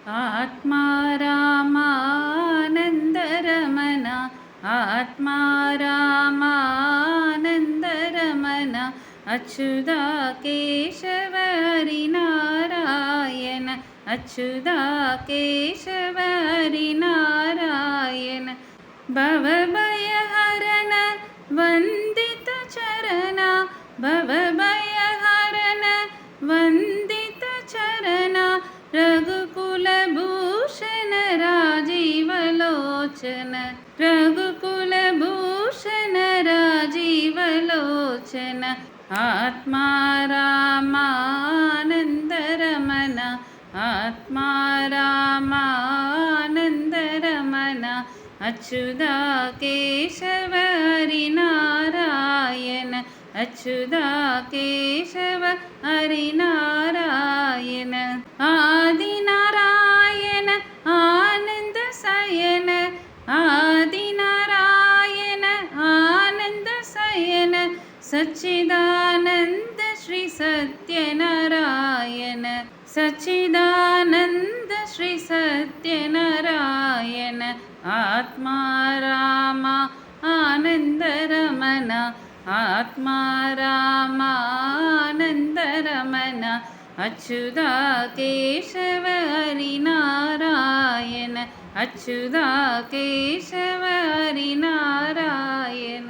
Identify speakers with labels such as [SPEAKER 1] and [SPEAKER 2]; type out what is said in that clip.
[SPEAKER 1] आत्मा रामानन्दरमण आत्मा रामानन्दरमण अच्युता केशव हरिनारायण अच्युता केशव हरिनारायण भवभयहरण वन्दित चरण भवभयहरण वन्दित चरण रघुकुलभूषण राजीवलोचन रघुकुलभूषण राजीवलोचन आत्मा रामानन्दरमण आत्मा रामानन्दरमण अच्युता केशव हरिनारायण अच्युता केशव हरिनारायण आदिनारायण आनन्दशयन आदिनारायण आनन्दशयन सच्चिदानन्द श्री सत्यनारायण सच्चिदानन्द श्री सत्यनारायण आत्मा रामा आनन्दरमण आत्मा रामानन्दरमण अच्युता केशव हरिनारायण अच्युता केशव हरिनारायण।